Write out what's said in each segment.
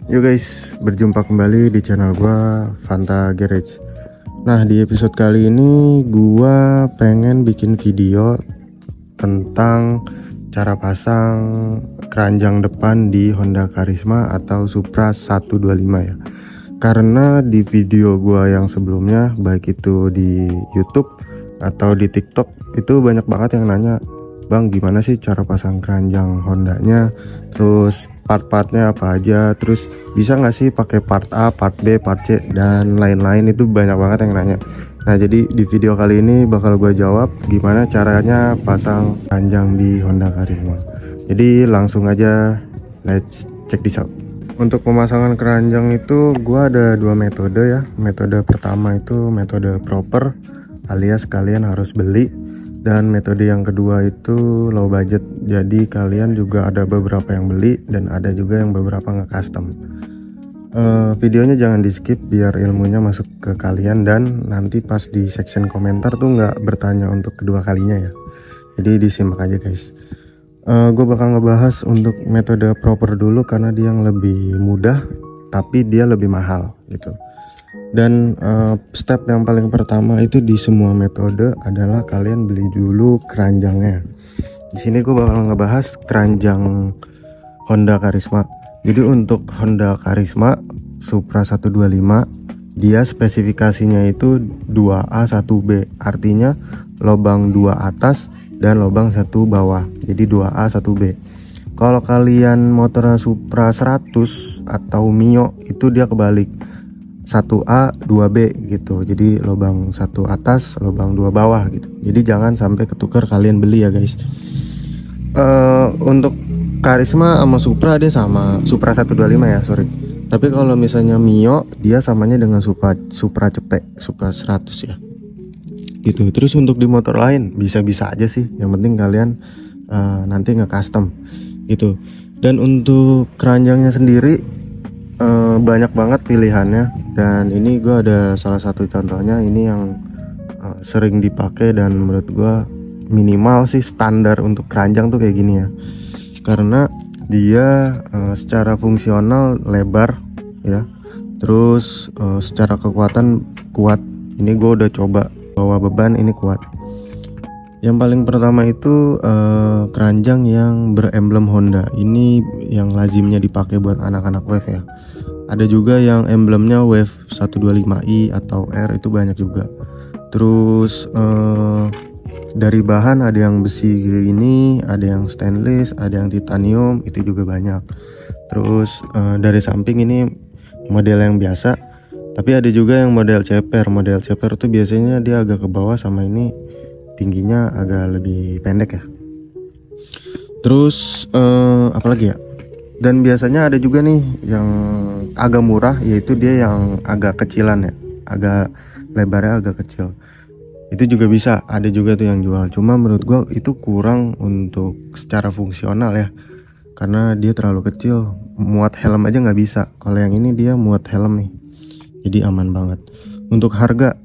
Yo guys, berjumpa kembali di channel gua Fanta Garage. Nah, di episode kali ini gua pengen bikin video tentang cara pasang keranjang depan di Honda Karisma atau Supra 125 ya. Karena di video gua yang sebelumnya, baik itu di YouTube atau di TikTok, itu banyak banget yang nanya, "Bang, gimana sih cara pasang keranjang Hondanya? Terus part-partnya apa aja, terus bisa nggak sih pakai part A, part B, part C, dan lain-lain." Itu banyak banget yang nanya. Nah, jadi di video kali ini bakal gue jawab gimana caranya pasang keranjang di Honda Karisma. Jadi langsung aja, let's check this out. Untuk pemasangan keranjang itu gue ada dua metode ya. Metode pertama itu metode proper, alias kalian harus beli. Dan metode yang kedua itu low budget, jadi kalian juga ada beberapa yang beli dan ada juga yang beberapa nge-custom. Videonya jangan di skip biar ilmunya masuk ke kalian, dan nanti pas di section komentar tuh nggak bertanya untuk kedua kalinya ya. Jadi disimak aja guys. Gue bakal ngebahas untuk metode proper dulu karena dia yang lebih mudah tapi dia lebih mahal gitu. Dan step yang paling pertama itu di semua metode adalah kalian beli dulu keranjangnya. Di sini gue bakal ngebahas keranjang Honda Karisma. Jadi untuk Honda Karisma Supra 125, dia spesifikasinya itu 2A 1B, artinya lubang 2 atas dan lubang 1 bawah. Jadi 2A 1B. Kalau kalian motornya Supra 100 atau Mio itu dia kebalik, 1A 2B gitu. Jadi lubang 1 atas, lubang 2 bawah gitu. Jadi jangan sampai ketukar kalian beli ya guys. Untuk Karisma sama Supra dia sama, Supra 125 ya, sorry. Tapi kalau misalnya Mio dia samanya dengan Supra cepek, Supra 100 ya. Gitu. Terus untuk di motor lain bisa-bisa aja sih. Yang penting kalian nanti nge-custom gitu. Dan untuk keranjangnya sendiri banyak banget pilihannya, dan ini gue ada salah satu contohnya. Ini yang sering dipakai dan menurut gue minimal sih standar untuk keranjang tuh kayak gini ya, karena dia secara fungsional lebar ya, terus secara kekuatan kuat. Ini gue udah coba bawa beban, ini kuat. Yang paling pertama itu keranjang yang beremblem Honda. Ini yang lazimnya dipakai buat anak-anak wave ya. Ada juga yang emblemnya Wave 125i atau R, itu banyak juga. Terus dari bahan ada yang besi gini, ada yang stainless, ada yang titanium, itu juga banyak. Terus dari samping ini model yang biasa, tapi ada juga yang model ceper. Model ceper tuh biasanya dia agak ke bawah, sama ini tingginya agak lebih pendek ya. Terus apalagi ya, dan biasanya ada juga nih yang agak murah, yaitu dia yang agak kecilan ya, agak lebarnya agak kecil. Itu juga bisa, ada juga tuh yang jual. Cuma menurut gua itu kurang untuk secara fungsional ya, karena dia terlalu kecil, muat helm aja nggak bisa. Kalau yang ini dia muat helm nih, jadi aman banget. Untuk harga,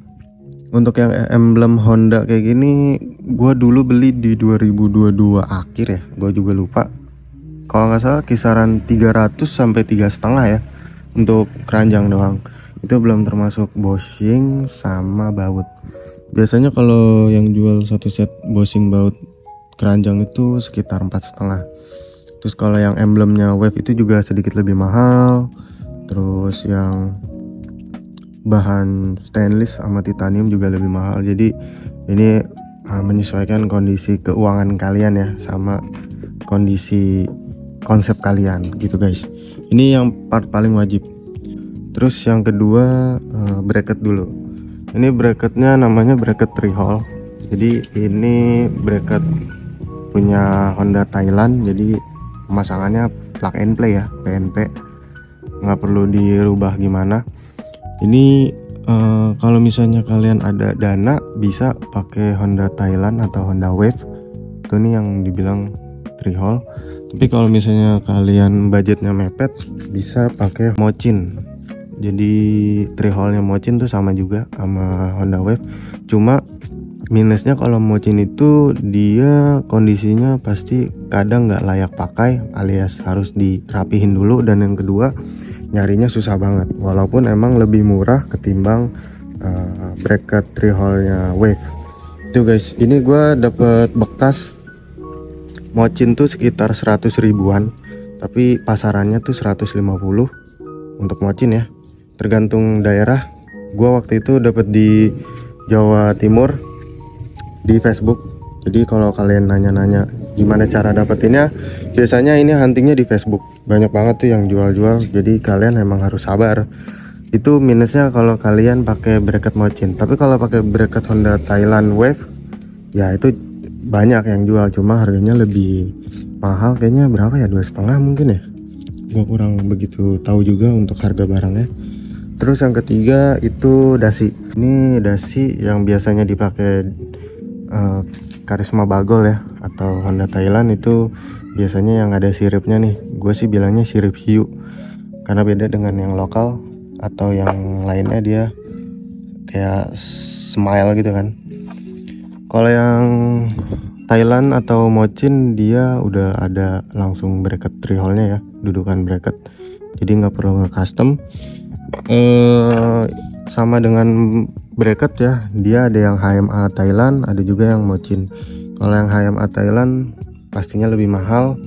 untuk yang emblem Honda kayak gini, gua dulu beli di 2022 akhir ya, gua juga lupa. Kalau nggak salah kisaran 300 sampai 3,5 ya untuk keranjang doang. Itu belum termasuk bushing sama baut. Biasanya kalau yang jual satu set bushing baut keranjang itu sekitar 4,5. Terus kalau yang emblemnya Wave itu juga sedikit lebih mahal. Terus yang bahan stainless sama titanium juga lebih mahal. Jadi ini menyesuaikan kondisi keuangan kalian ya, sama kondisi konsep kalian gitu guys. Ini yang part paling wajib. Terus yang kedua bracket dulu. Ini bracketnya namanya bracket Trihole. Jadi ini bracket punya Honda Thailand. Jadi pemasangannya plug and play ya, PNP, nggak perlu dirubah gimana. Ini kalau misalnya kalian ada dana bisa pakai Honda Thailand atau Honda Wave. Itu nih yang dibilang Trihole. Tapi kalau misalnya kalian budgetnya mepet, bisa pakai Mochin. Jadi Trihole-nya Mochin tuh sama juga sama Honda Wave. Cuma minusnya kalau Mochin itu dia kondisinya pasti kadang nggak layak pakai, alias harus dirapihin dulu. Dan yang kedua, nyarinya susah banget, walaupun emang lebih murah ketimbang bracket treehole-nya Wave. Itu guys, ini gue dapet bekas mocin tuh sekitar 100 ribuan, tapi pasarannya tuh 150 untuk mocin ya, tergantung daerah. Gue waktu itu dapet di Jawa Timur di Facebook. Jadi kalau kalian nanya-nanya gimana cara dapetinnya, biasanya ini huntingnya di Facebook. Banyak banget tuh yang jual-jual, jadi kalian emang harus sabar. Itu minusnya kalau kalian pakai bracket mocin. Tapi kalau pakai bracket Honda Thailand Wave, ya itu banyak yang jual, cuma harganya lebih mahal. Kayaknya berapa ya, 2,5 mungkin ya. Gua kurang begitu tahu juga untuk harga barangnya. Terus yang ketiga itu dasi. Ini dasi yang biasanya dipakai Karisma Bagol ya, atau Honda Thailand. Itu biasanya yang ada siripnya nih. Gue sih bilangnya sirip hiu, karena beda dengan yang lokal atau yang lainnya, dia kayak smile gitu kan. Kalau yang Thailand atau Mochin dia udah ada langsung bracket treehole-nya ya, dudukan bracket, jadi nggak perlu nge-custom. Sama dengan bracket ya, dia ada yang HMA Thailand, ada juga yang Mochin. Kalau yang HMA Thailand pastinya lebih mahal,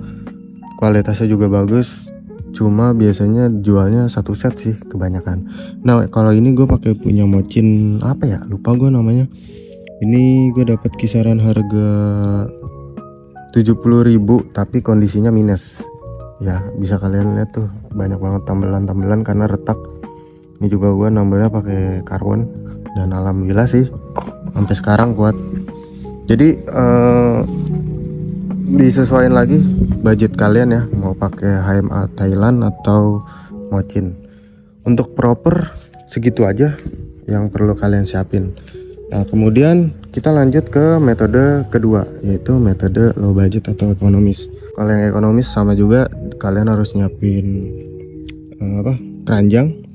kualitasnya juga bagus, cuma biasanya jualnya satu set sih kebanyakan. Nah kalau ini gue pakai punya Mochin apa ya, lupa gue namanya. Ini gue dapat kisaran harga 70.000, tapi kondisinya minus ya. Bisa kalian lihat tuh, banyak banget tambelan-tambelan karena retak. Ini juga gue nambelnya pakai karbon, dan alhamdulillah sih sampai sekarang kuat. Jadi disesuaikan lagi budget kalian ya, mau pakai HMA Thailand atau Mochin. Untuk proper segitu aja yang perlu kalian siapin. Nah kemudian kita lanjut ke metode kedua, yaitu metode low budget atau ekonomis. Kalau yang ekonomis sama juga, kalian harus nyiapin keranjang.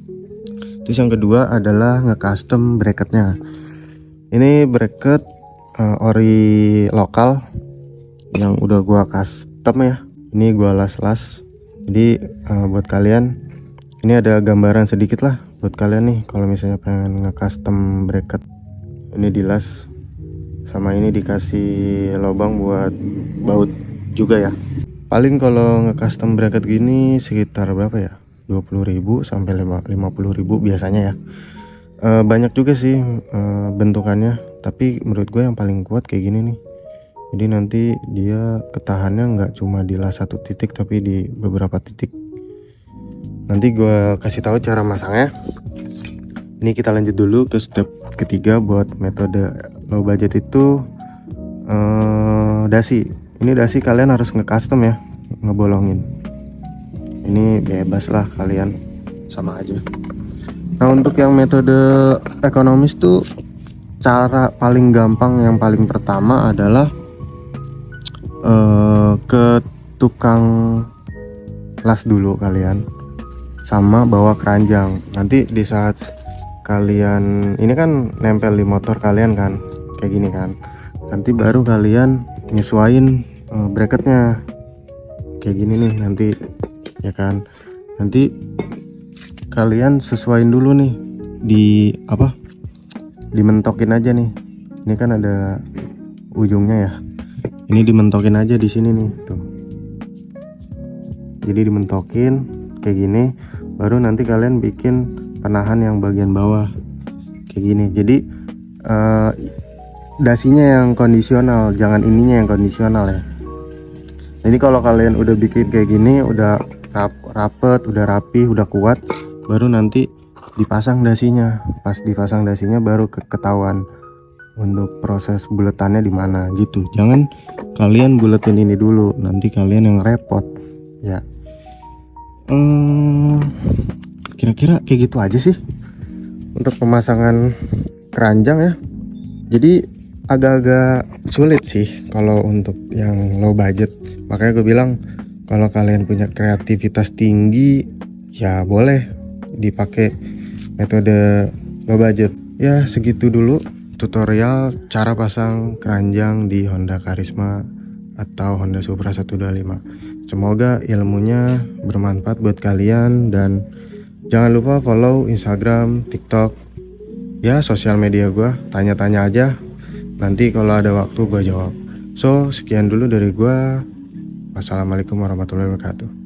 Terus yang kedua adalah nge-custom bracketnya. Ini bracket ori lokal yang udah gua custom ya. Ini gua las-las. Jadi buat kalian ini ada gambaran sedikit lah buat kalian nih kalau misalnya pengen nge-custom bracket. Ini dilas, sama ini dikasih lubang buat baut juga ya. Paling kalau nge-custom bracket gini sekitar berapa ya, 20.000 sampai 50.000 biasanya ya. Banyak juga sih bentukannya, tapi menurut gue yang paling kuat kayak gini nih. Jadi nanti dia ketahannya nggak cuma di satu titik, tapi di beberapa titik. Nanti gue kasih tahu cara masangnya. Ini kita lanjut dulu ke step ketiga buat metode low budget itu dasi. Ini dasi kalian harus nge-custom ya, ngebolongin. Ini bebas lah kalian, sama aja. Nah untuk yang metode ekonomis tuh, cara paling gampang yang paling pertama adalah ke tukang las dulu kalian, sama bawa keranjang. Nanti di saat kalian ini kan nempel di motor kalian kan, kayak gini kan, nanti baru kalian nyesuain bracketnya kayak gini nih nanti ya kan. Nanti kalian sesuaiin dulu nih, dimentokin aja nih. Ini kan ada ujungnya ya, ini dimentokin aja di sini nih tuh. Jadi dimentokin kayak gini, baru nanti kalian bikin penahan yang bagian bawah kayak gini. Jadi dasinya yang kondisional, jangan ininya yang kondisional ya. Jadi kalau kalian udah bikin kayak gini, udah rapet, udah rapi, udah kuat, baru nanti dipasang dasinya. Pas dipasang dasinya baru ketahuan untuk proses buletannya di mana gitu. Jangan kalian buletin ini dulu, nanti kalian yang repot ya. Kira-kira kayak gitu aja sih untuk pemasangan keranjang ya. Jadi agak-agak sulit sih kalau untuk yang low budget. Makanya gue bilang kalau kalian punya kreativitas tinggi ya boleh dipakai metode low budget. Ya segitu dulu tutorial cara pasang keranjang di Honda Karisma atau Honda Supra 125. Semoga ilmunya bermanfaat buat kalian dan Jangan lupa follow Instagram, TikTok, ya sosial media gue. Tanya-tanya aja, nanti kalau ada waktu gue jawab. So sekian dulu dari gue. Wassalamualaikum warahmatullahi wabarakatuh.